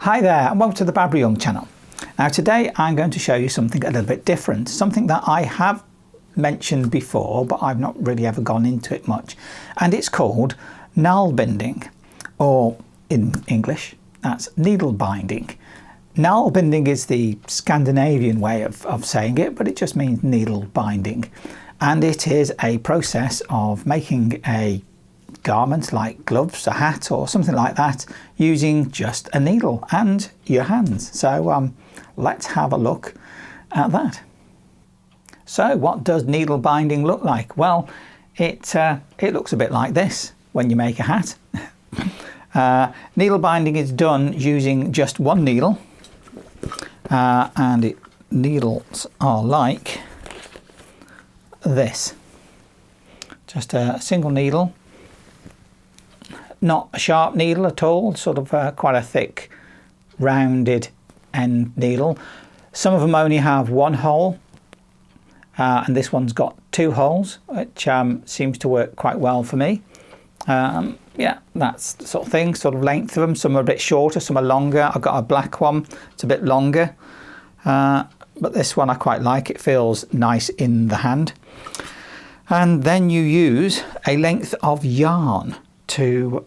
Hi there and welcome to the Barbara Young channel. Now today I'm going to show you something a little bit different, something that I have mentioned before but I've not really ever gone into it much, and it's called Nalbinding, or in English that's needlebinding. Nalbinding is the Scandinavian way of saying it, but it just means needle binding, and it is a process of making a garment like gloves, a hat or something like that using just a needle and your hands. So let's have a look at that. So what does needle binding look like? Well, it looks a bit like this when you make a hat. Needle binding is done using just one needle, and needles are like this, just a single needle. Not a sharp needle at all, sort of quite a thick rounded end needle. Some of them only have one hole, and this one's got two holes, which seems to work quite well for me. Yeah, that's the sort of thing, sort of length of them. Some are a bit shorter, some are longer. I've got a black one, it's a bit longer, but this one I quite like. It feels nice in the hand. And then you use a length of yarn to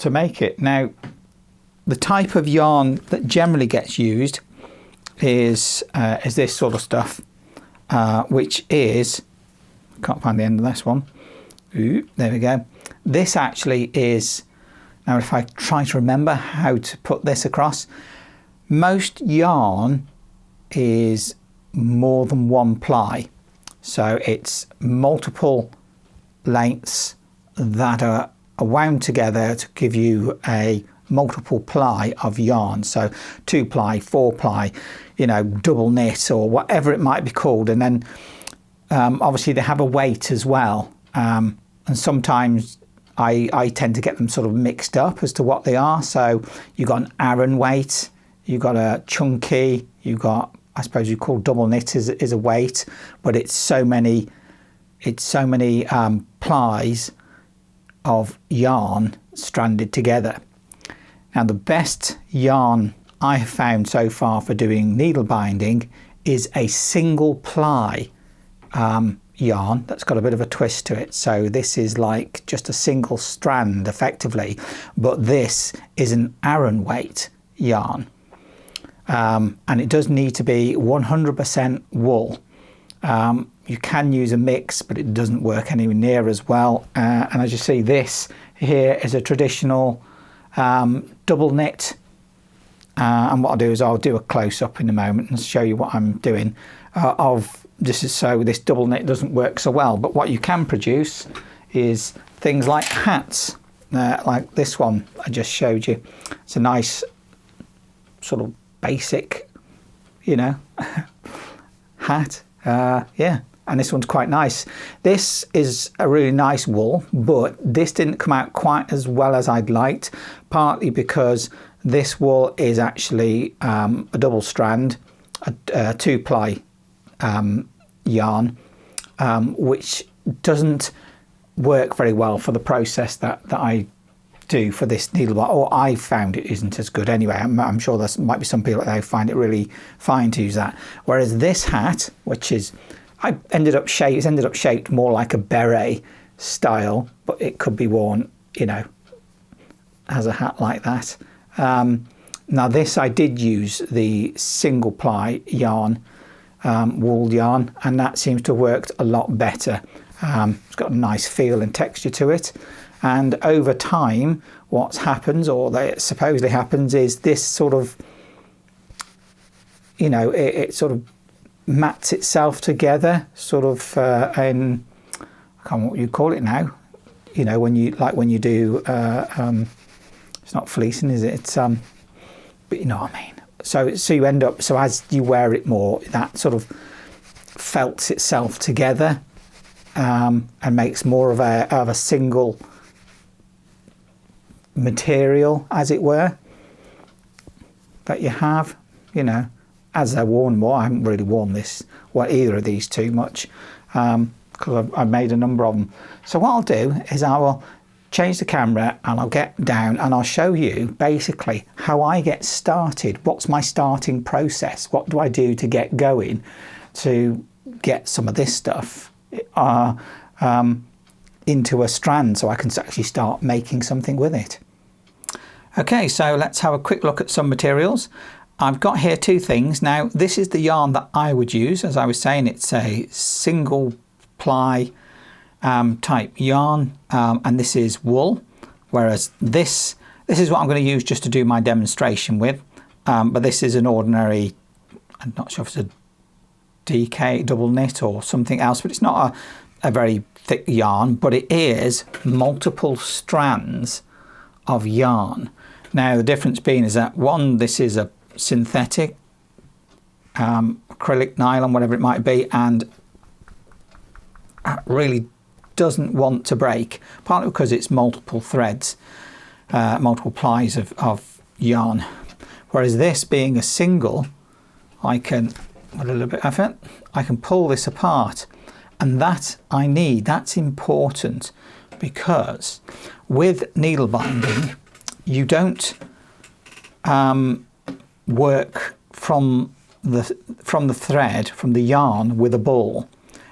make it. Now, the type of yarn that generally gets used is this sort of stuff, which is, can't find the end of this one. Ooh, there we go. This actually is, now if I try to remember how to put this across, most yarn is more than one ply. So it's multiple lengths that are wound together to give you a multiple ply of yarn. So 2 ply, 4 ply, you know, double knit or whatever it might be called. And then obviously they have a weight as well. And sometimes I tend to get them sort of mixed up as to what they are. So you've got an Aran weight, you've got a chunky, you've got, I suppose you call double knit is a weight, but it's so many plies of yarn stranded together. Now the best yarn I have found so far for doing needle binding is a single ply yarn that's got a bit of a twist to it. So this is like just a single strand effectively, but this is an Aran weight yarn, and it does need to be 100% wool. You can use a mix, but it doesn't work anywhere near as well. And as you see, this here is a traditional double knit. And what I'll do is I'll do a close-up in a moment and show you what I'm doing of this. Is so this double knit doesn't work so well, but what you can produce is things like hats, like this one I just showed you. It's a nice sort of basic, you know, hat. Yeah, and this one's quite nice. This is a really nice wool, but this didn't come out quite as well as I'd liked, partly because this wool is actually a double strand, a 2 ply yarn, which doesn't work very well for the process that I do for this needle, or I found it isn't as good anyway. I'm sure there might be some people that find it really fine to use that. Whereas this hat, which is, it's ended up shaped more like a beret style, but it could be worn, you know, as a hat like that. Now this, I did use the single ply yarn, wool yarn, and that seems to have worked a lot better. It's got a nice feel and texture to it. And over time, what happens, or that supposedly happens, is this sort of, you know, it sort of mats itself together, sort of in, I can't remember what you call it now. You know, when you do, it's not fleecing, is it? It's but you know what I mean. So you end up, so as you wear it more, that sort of felts itself together, and makes more of a single material, as it were, that you have, you know, as they're worn more. I haven't really worn either of these too much, because I've made a number of them. So what I'll do is I will change the camera and I'll get down and I'll show you basically how I get started. What's my starting process? What do I do to get going to get some of this stuff into a strand so I can actually start making something with it. Okay, so let's have a quick look at some materials. I've got here two things. Now, this is the yarn that I would use. As I was saying, it's a single ply type yarn, and this is wool, whereas this is what I'm going to use just to do my demonstration with, but this is an ordinary, I'm not sure if it's a DK double knit or something else, but it's not a very thick yarn, but it is multiple strands of yarn. Now the difference being is that one, this is a synthetic acrylic, nylon, whatever it might be, and really doesn't want to break, partly because it's multiple threads, multiple plies of yarn, whereas this being a single, I can, with a little bit of effort, I can pull this apart, and that I need, that's important, because with needle binding you don't work from the thread, from the yarn with a ball.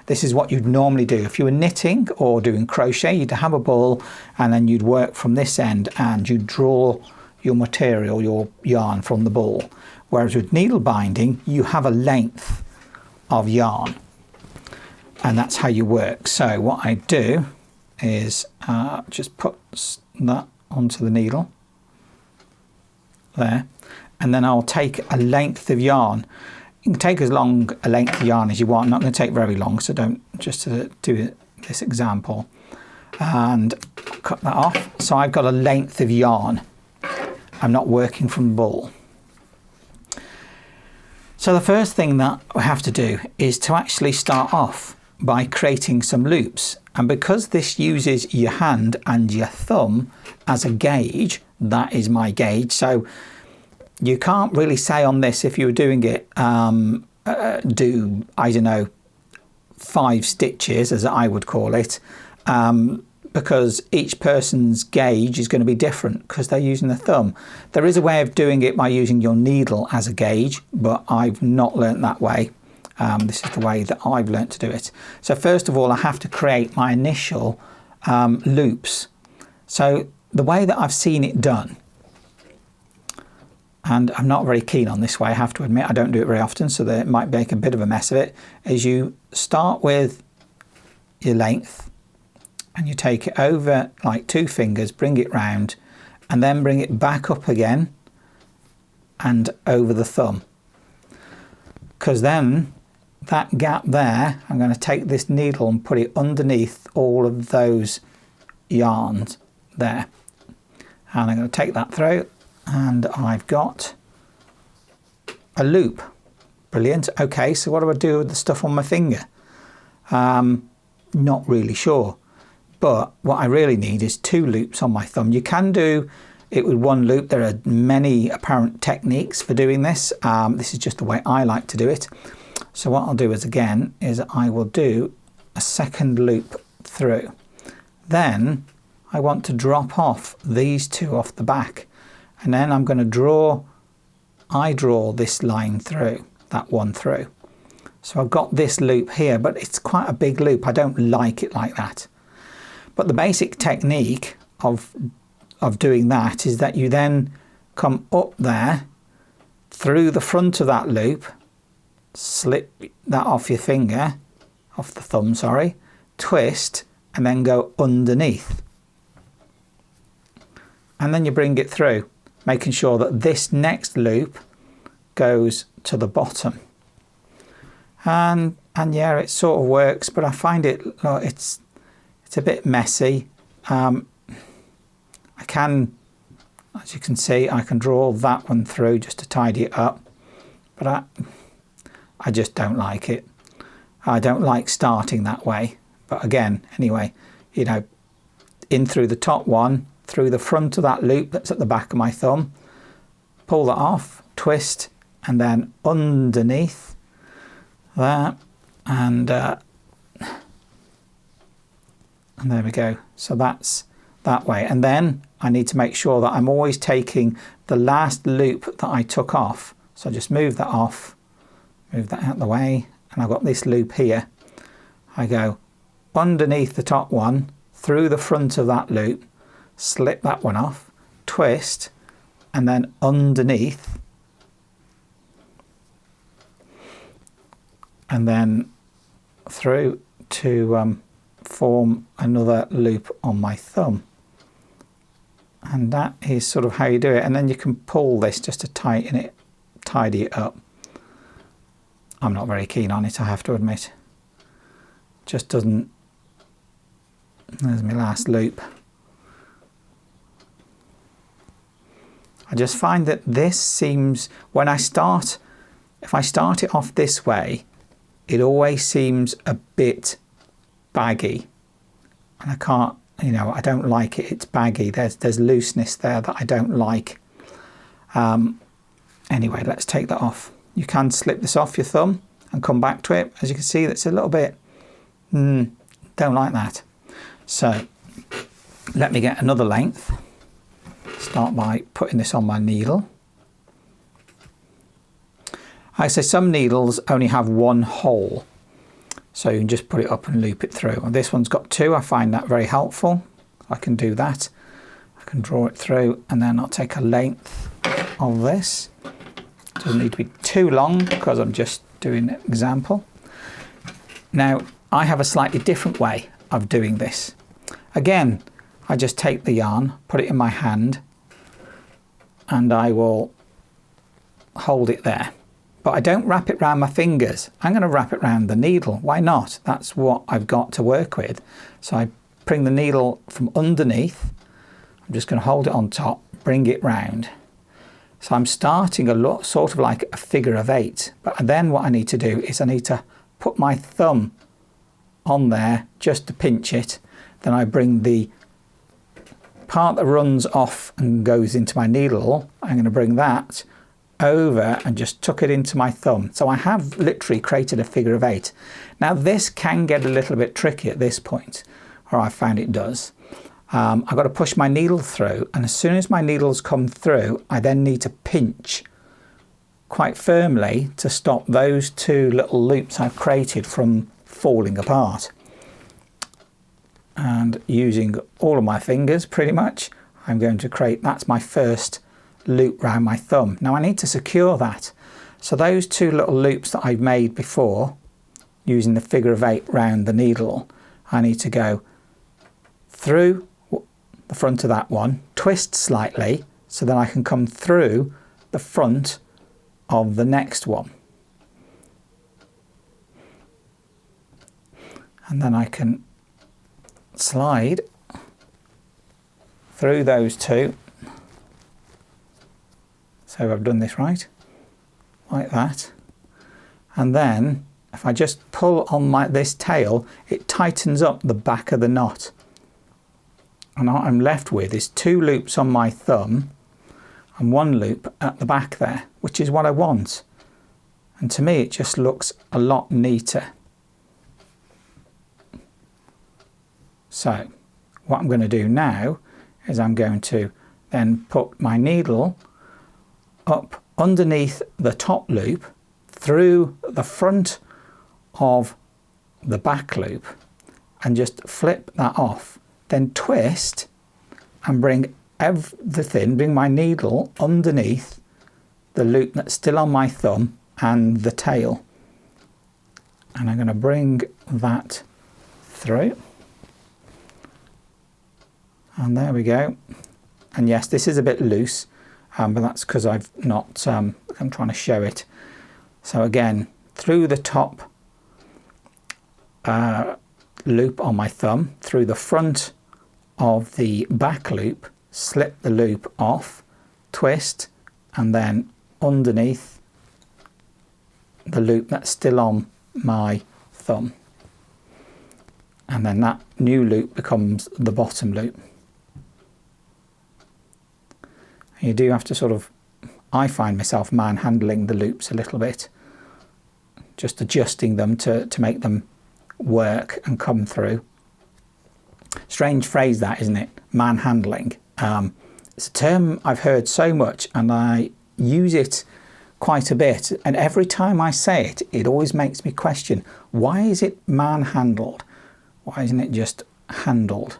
This is what you'd normally do. If you were knitting or doing crochet, you'd have a ball and then you'd work from this end and you'd draw your material, your yarn from the ball. Whereas with needle binding, you have a length of yarn and that's how you work. So what I do is just put that onto the needle there, and then I'll take a length of yarn. You can take as long a length of yarn as you want. I'm not going to take very long, so don't, just to do this example, and cut that off. So I've got a length of yarn. I'm not working from the ball. So the first thing that we have to do is to actually start off by creating some loops. And because this uses your hand and your thumb as a gauge, that is my gauge. So you can't really say on this, if you were doing it, do, I don't know, 5 stitches, as I would call it, because each person's gauge is going to be different because they're using the thumb. There is a way of doing it by using your needle as a gauge, but I've not learnt that way. This is the way that I've learnt to do it. So first of all, I have to create my initial loops. So the way that I've seen it done, and I'm not very keen on this way, I have to admit, I don't do it very often, so that it might make a bit of a mess of it, is you start with your length and you take it over like 2 fingers, bring it round, and then bring it back up again and over the thumb. Because then that gap there, I'm going to take this needle and put it underneath all of those yarns there. And I'm going to take that through, and I've got a loop. Brilliant. Okay, so what do I do with the stuff on my finger? Not really sure. But what I really need is 2 loops on my thumb. You can do it with 1 loop. There are many apparent techniques for doing this. This is just the way I like to do it. So what I'll do is, again, is I will do a 2nd loop through. Then I want to drop off these 2 off the back. And then I'm going to draw this line through, that one through. So I've got this loop here, but it's quite a big loop. I don't like it like that. But the basic technique of doing that is that you then come up there through the front of that loop, slip that off your finger, off the thumb, sorry, twist, and then go underneath. And then you bring it through, making sure that this next loop goes to the bottom. And yeah, it sort of works, but I find it's a bit messy. I can, as you can see, I can draw that one through just to tidy it up, but I just don't like it. I don't like starting that way. But again, anyway, you know, in through the top one, through the front of that loop that's at the back of my thumb, pull that off, twist, and then underneath that, and there we go. So that's that way. And then I need to make sure that I'm always taking the last loop that I took off. So just move that off, move that out of the way, and I've got this loop here. I go underneath the top one, through the front of that loop, slip that one off, twist, and then underneath, and then through to form another loop on my thumb. And that is sort of how you do it. And then you can pull this just to tighten it, tidy it up. I'm not very keen on it, I have to admit. Just doesn't. There's my last loop. I just find that this seems, when I start, if I start it off this way, it always seems a bit baggy. And I can't, you know, I don't like it. It's baggy. There's looseness there that I don't like. Anyway, let's take that off. You can slip this off your thumb and come back to it. As you can see, that's a little bit, don't like that. So let me get another length. Start by putting this on my needle. I say some needles only have one hole, so you can just put it up and loop it through. And this one's got two. I find that very helpful. I can do that. I can draw it through, and then I'll take a length of this. Doesn't need to be too long because I'm just doing an example. Now, I have a slightly different way of doing this. Again, I just take the yarn, put it in my hand, and I will hold it there. But I don't wrap it around my fingers. I'm going to wrap it around the needle. Why not? That's what I've got to work with. So I bring the needle from underneath. I'm just going to hold it on top, bring it round. So I'm starting a lot, sort of like a figure of 8. But then what I need to do is I need to put my thumb on there just to pinch it. Then I bring the part that runs off and goes into my needle. I'm going to bring that over and just tuck it into my thumb. So I have literally created a figure of 8. Now this can get a little bit tricky at this point, or I found it does. I've got to push my needle through, and as soon as my needles come through, I then need to pinch quite firmly to stop those two little loops I've created from falling apart. And using all of my fingers pretty much, I'm going to create, that's my first loop round my thumb. Now I need to secure that. So those two little loops that I've made before, using the figure of 8 round the needle, I need to go through the front of that one, twist slightly, so then I can come through the front of the next one. And then I can slide through those two. So I've done this right, like that. And then if I just pull on this tail, it tightens up the back of the knot. And what I'm left with is 2 loops on my thumb and 1 loop at the back there, which is what I want. And to me, it just looks a lot neater. So what I'm going to do now is I'm going to then put my needle up underneath the top loop, through the front of the back loop, and just flip that off. Then twist and bring everything, bring my needle underneath the loop that's still on my thumb and the tail. And I'm going to bring that through. And there we go. And yes, this is a bit loose, but that's because I've not, I'm trying to show it. So again, through the top loop on my thumb, through the front of the back loop, slip the loop off, twist, and then underneath the loop that's still on my thumb. And then that new loop becomes the bottom loop. You do have to sort of, I find myself manhandling the loops a little bit, just adjusting them to make them work and come through. Strange phrase that, isn't it? Manhandling. It's a term I've heard so much and I use it quite a bit, and every time I say it, it always makes me question, why is it manhandled? Why isn't it just handled?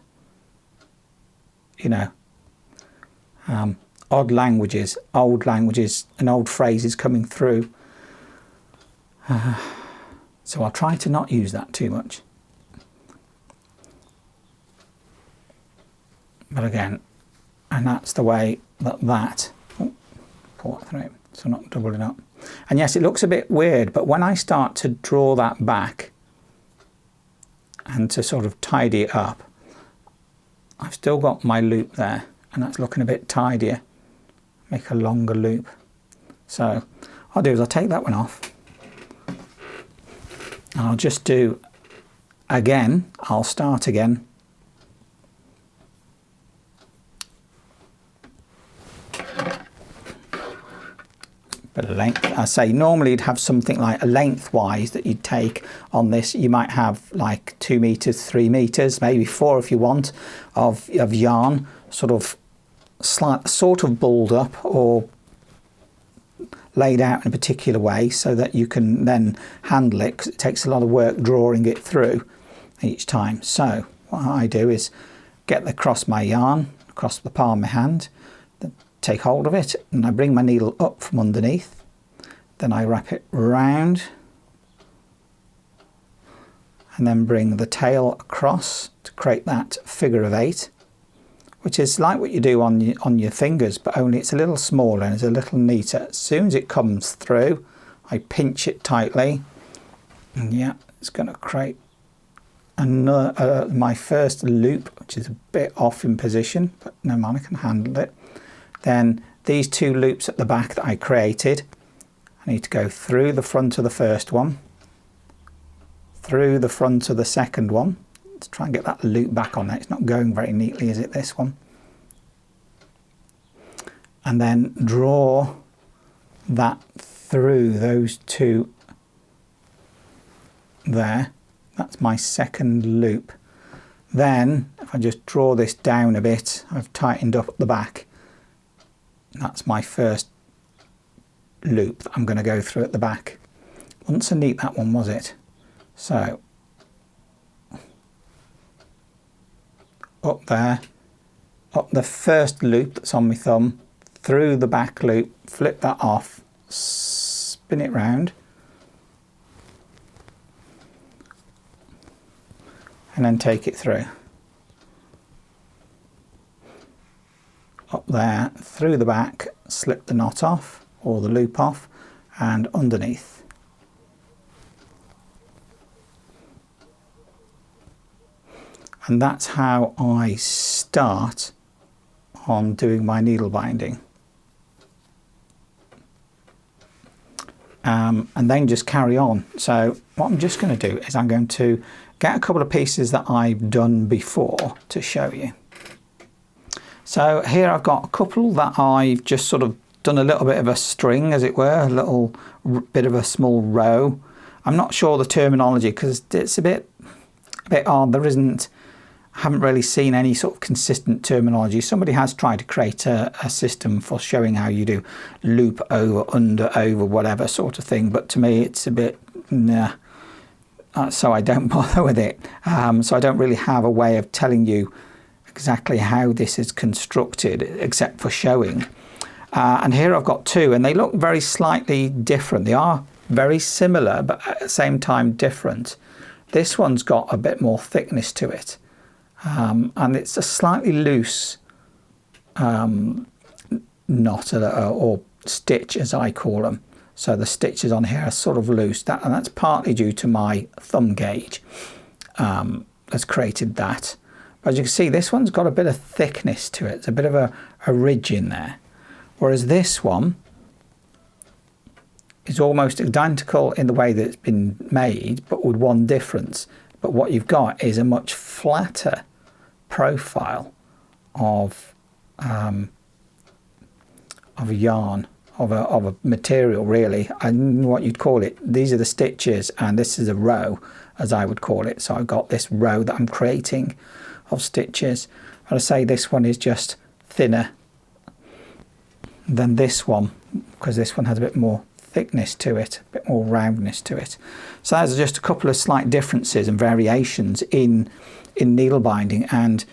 You know, odd languages and old phrases coming through. So I'll try to not use that too much. But again, and that's the way that pull it through, so not doubling up. And yes, it looks a bit weird, but when I start to draw that back and to sort of tidy it up, I've still got my loop there, and that's looking a bit tidier. Make a longer loop. So what I'll do is I'll take that one off, and I'll just do again, I'll start again. Bit of length. I say normally you'd have something like a lengthwise that you'd take on this. You might have like 2 meters, 3 meters, maybe 4 if you want, of yarn, sort of balled up or laid out in a particular way so that you can then handle it, because it takes a lot of work drawing it through each time. So what I do is get across my yarn, across the palm of my hand, take hold of it, and I bring my needle up from underneath, then I wrap it round and then bring the tail across to create that figure of 8, which is like what you do on your fingers, but only it's a little smaller and it's a little neater. As soon as it comes through, I pinch it tightly, and yeah, it's going to create another, my first loop, which is a bit off in position, but no man, I can handle it. Then these 2 loops at the back that I created, I need to go through the front of the first one, through the front of the second one. Let's try and get that loop back on there. It's not going very neatly, is it, this one? And then draw that through those 2 there. That's my second loop. Then, if I just draw this down a bit, I've tightened up at the back. That's my first loop that I'm going to go through at the back. Wasn't so neat, that one, was it? So up there, up the first loop that's on my thumb, through the back loop, flip that off, spin it round, and then take it through. Up there, through the back, slip the knot off or the loop off, and underneath. And that's how I start on doing my needle binding. And then just carry on. So what I'm just going to do is I'm going to get a couple of pieces that I've done before to show you. So here I've got a couple that I've just sort of done a little bit of a string, as it were, a little bit of a small row. I'm not sure the terminology because it's a bit odd. There isn't, I haven't really seen any sort of consistent terminology. Somebody has tried to create a system for showing how you do loop over, under, over, whatever sort of thing. But to me, it's a bit, nah. So I don't bother with it. So I don't really have a way of telling you exactly how this is constructed, except for showing. And here I've got 2, and they look very slightly different. They are very similar, but at the same time different. This one's got a bit more thickness to it, and it's a slightly loose knot or stitch, as I call them. So the stitches on here are sort of loose, and that's partly due to my thumb gauge that's created that. But as you can see, this one's got a bit of thickness to it. It's a bit of a ridge in there. Whereas this one is almost identical in the way that it's been made, but with one difference. But what you've got is a much flatter profile of a yarn, of a material, really. And what you'd call it, these are the stitches, and this is a row, as I would call it. So I've got this row that I'm creating of stitches. But I say this one is just thinner than this one, because this one has a bit more thickness to it, a bit more roundness to it. So there's just a couple of slight differences and variations in needle binding. And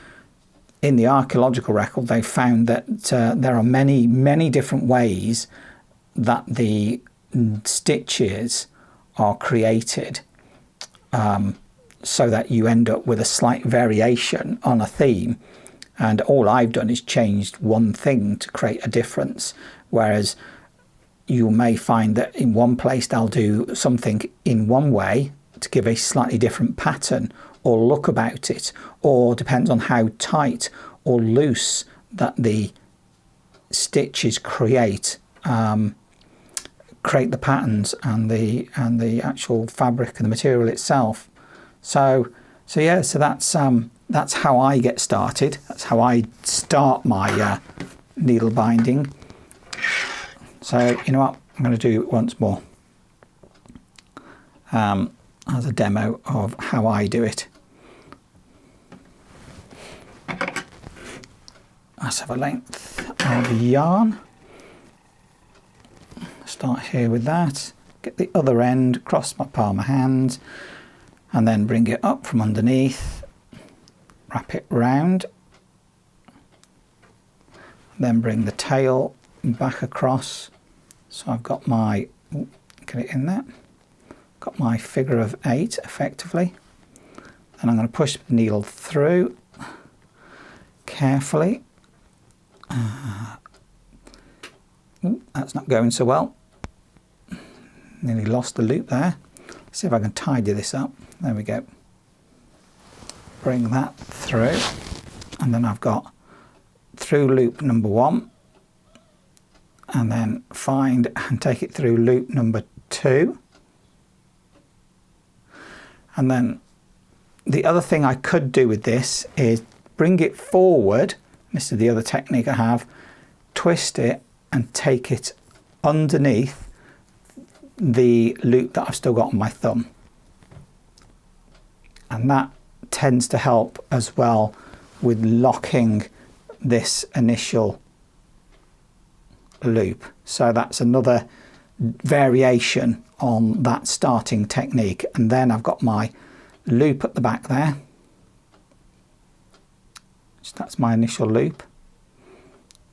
in the archaeological record, they found that there are many different ways that the stitches are created, so that you end up with a slight variation on a theme. And all I've done is changed one thing to create a difference, whereas you may find that in one place they'll do something in one way to give a slightly different pattern or look about it, or depends on how tight or loose that the stitches create the patterns and the actual fabric and the material itself. So that's how I get started. That's how I start my needle binding. So you know what, I'm going to do it once more as a demo of how I do it. Let's have a length of yarn. Start here with that, get the other end across my palm of hand, and then bring it up from underneath, wrap it round, then bring the tail back across. So I've got my, get it in there, got my figure of 8 effectively. Then I'm going to push the needle through carefully. That's not going so well. Nearly lost the loop there. Let's see if I can tidy this up. There we go. Bring that through, and then I've got through loop number 1, and then find and take it through loop number 2. And then the other thing I could do with this is bring it forward. This is the other technique I have. Twist it and take it underneath the loop that I've still got on my thumb. And that tends to help as well with locking this initial loop. So that's another variation on that starting technique. And then I've got my loop at the back there. So that's my initial loop.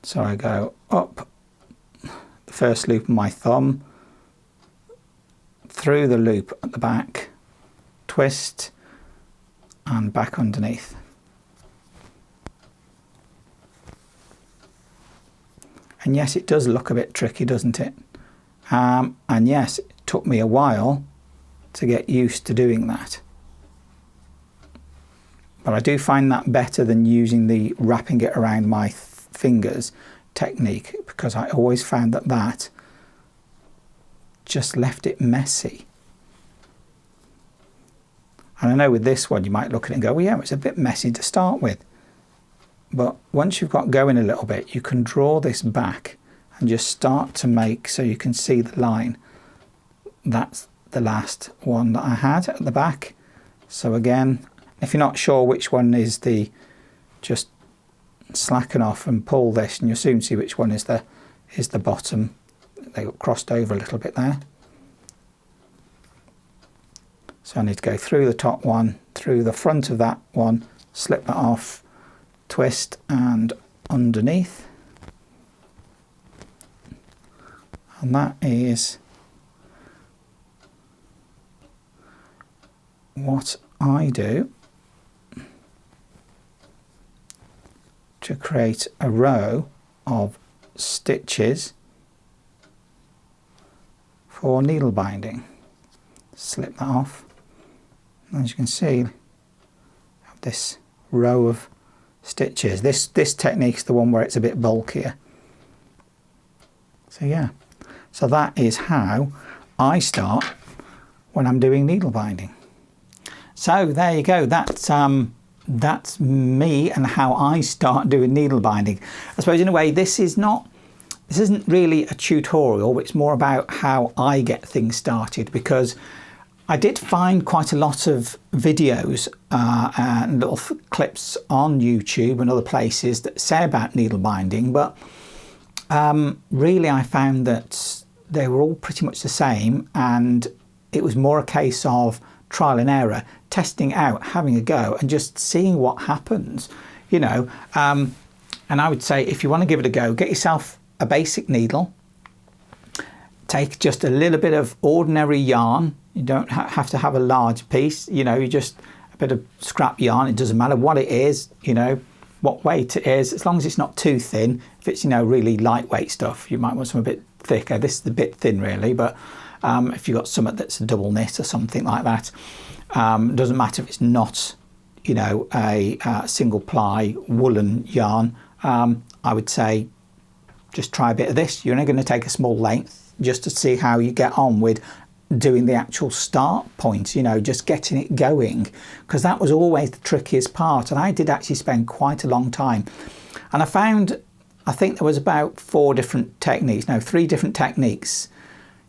So I go up the first loop of my thumb, through the loop at the back, twist, and back underneath. And yes, it does look a bit tricky, doesn't it? And yes, it took me a while to get used to doing that. But I do find that better than using the wrapping it around my fingers technique, because I always found that that just left it messy. And I know with this one you might look at it and go, well, yeah, it's a bit messy to start with. But once you've got going a little bit, you can draw this back and just start to make, so you can see the line. That's the last one that I had at the back. So again, if you're not sure which one is the, just slacken off and pull this, and you'll soon see which one is the bottom. They got crossed over a little bit there. So I need to go through the top one, through the front of that one, slip that off, twist and underneath. And that is what I do to create a row of stitches for needle binding. Slip that off. As you can see, I have this row of stitches. This technique is the one where it's a bit bulkier. So yeah, so that is how I start when I'm doing needle binding. So there you go. That's me and how I start doing needle binding. I suppose in a way this isn't really a tutorial, it's more about how I get things started, because I did find quite a lot of videos and little clips on YouTube and other places that say about needle binding, but really I found that they were all pretty much the same, and it was more a case of trial and error, testing out, having a go and just seeing what happens, you know. And I would say if you want to give it a go, get yourself a basic needle, take just a little bit of ordinary yarn. You don't have to have a large piece, you know, you just a bit of scrap yarn. It doesn't matter what it is, you know, what weight it is, as long as it's not too thin. If it's, you know, really lightweight stuff, you might want something a bit thicker. This is a bit thin really, but if you've got something that's a double knit or something like that, doesn't matter if it's not, you know, a single ply woolen yarn. I would say just try a bit of this. You're only going to take a small length just to see how you get on with doing the actual start point, you know, just getting it going, because that was always the trickiest part. And I did actually spend quite a long time, and I found, I think there was about 3 different techniques,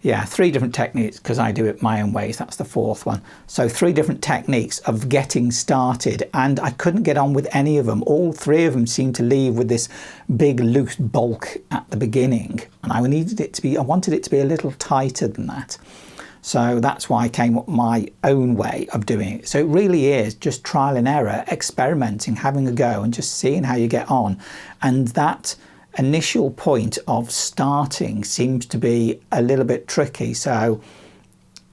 yeah, 3 different techniques, because I do it my own ways. That's the 4th one. So 3 different techniques of getting started, and I couldn't get on with any of them. All 3 of them seemed to leave with this big loose bulk at the beginning, and I wanted it to be a little tighter than that. So that's why I came up with my own way of doing it. So it really is just trial and error, experimenting, having a go and just seeing how you get on. And that initial point of starting seems to be a little bit tricky. So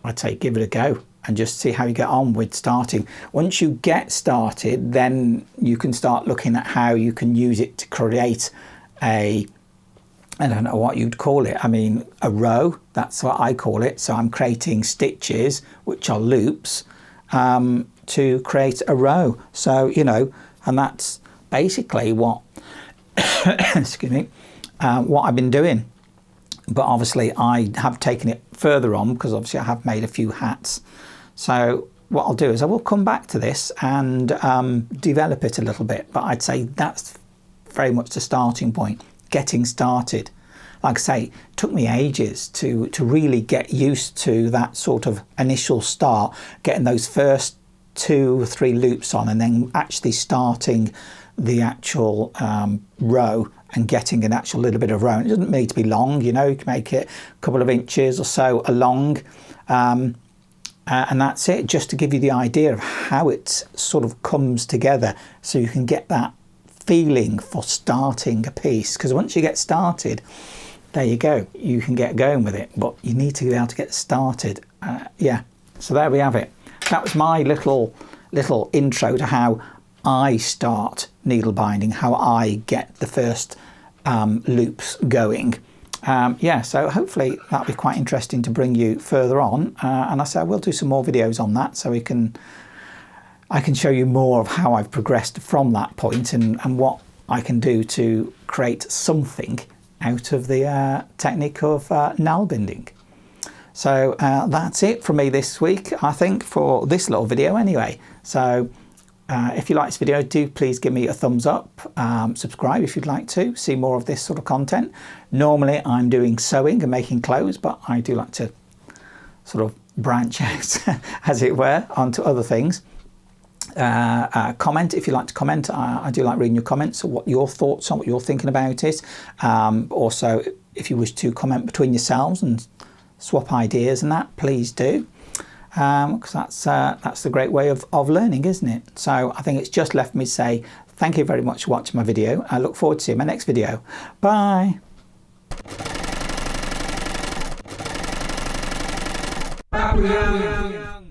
I'd say give it a go and just see how you get on with starting. Once you get started, then you can start looking at how you can use it to create I don't know what you'd call it. I mean, a row, that's what I call it. So I'm creating stitches, which are loops, to create a row. So, you know, and that's basically what, excuse me, what I've been doing. But obviously I have taken it further on, because obviously I have made a few hats. So what I'll do is I will come back to this and develop it a little bit. But I'd say that's very much the starting point. Getting started. Like I say, it took me ages to really get used to that sort of initial start, getting those first 2 or 3 loops on, and then actually starting the actual row and getting an actual little bit of row. And it doesn't need to be long, you know, you can make it a couple of inches or so along, and that's it, just to give you the idea of how it sort of comes together, so you can get that feeling for starting a piece. Because once you get started, there you go, you can get going with it, but you need to be able to get started. Yeah, so there we have it. That was my little intro to how I start needle binding, how I get the first loops going. Yeah, so hopefully that'll be quite interesting to bring you further on, and I say I will do some more videos on that, so I can show you more of how I've progressed from that point, and what I can do to create something out of the technique of Nalbinding. So that's it from me this week, I think, for this little video anyway. So if you like this video, do please give me a thumbs up, subscribe if you'd like to see more of this sort of content. Normally I'm doing sewing and making clothes, but I do like to sort of branch out, as it were, onto other things. Comment if you like to comment. I do like reading your comments, or what your thoughts on, what you're thinking about it. Also, if you wish to comment between yourselves and swap ideas and that, please do, because that's the great way of learning, isn't it? So I think it's just left me to say thank you very much for watching my video. I look forward to seeing my next video. Bye. Happy